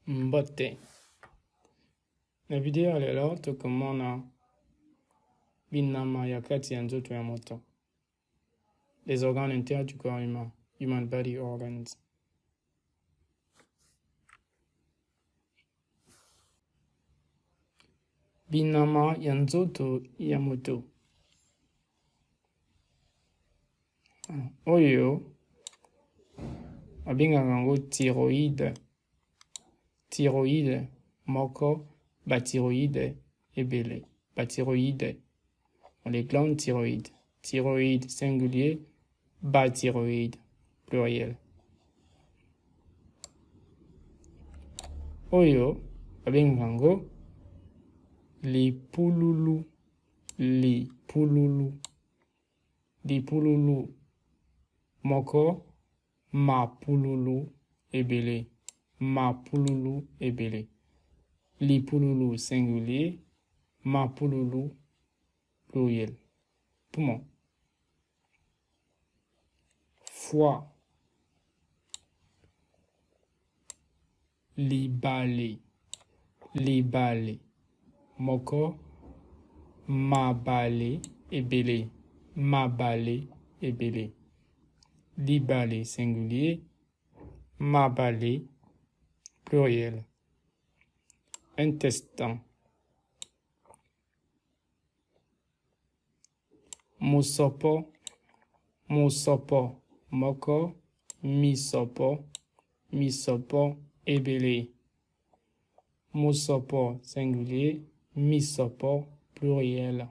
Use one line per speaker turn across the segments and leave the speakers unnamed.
Mbote. Na video ya leo tukumona binama ya kati ya nzoto ya moto. Les organes internes du corps humain, human body organs. Binama ya nzoto ya moto. Oyo abengaka yango thyroïde. Thyroïde moko bathyroïde ebele. Bathyroïde. Les glandes thyroïdes. Thyroïde singulier, bathyroïde pluriel. Oyo abengaka yango lipululu. Lipululu. Lipululu moko mapululu ebele. Mapululu ebele. Lipululu singulier, mapululu pluriel. Poumon. Foie. Libale. Libale. Moko mabale ebele. Mabale ebele. Libale singulier, mabale pluriel. Intestin. Musopo. Musopo moko misopo. Misopo ebele. Musopo singulier, misopo pluriel.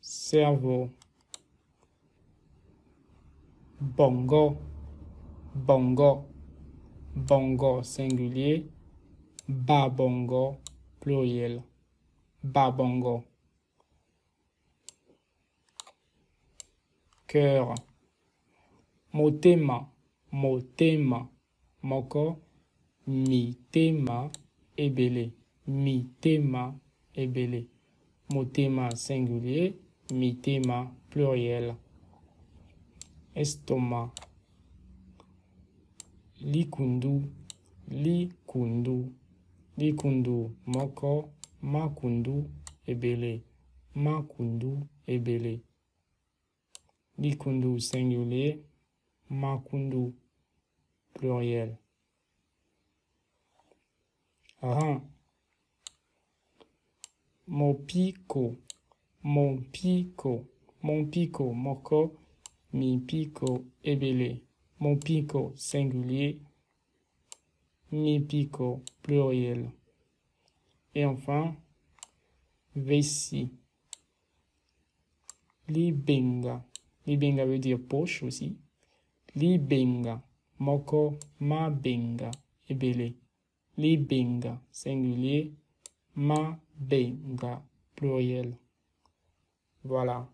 Cerveau. Bongo. Bongo. Bongo singulier, babongo pluriel. Babongo. Cœur. Motema. Motema moko mitema ebele. Mitema ebele. Motema singulier, mitema pluriel. Estomac. Likundu. Likundu. Likundu moko makundu ebele. Makundu ebele. Likundu singulier, makundu pluriel. Rein. Mopiko. Mopiko. Mopiko moko mipiko ebele. Mopiko singulier, mipiko pluriel. Et enfin, vessie. Libenga. Libenga veut dire poche aussi. Libenga. Moko mabenga ebele. Libenga singulier, mabenga pluriel. Voilà.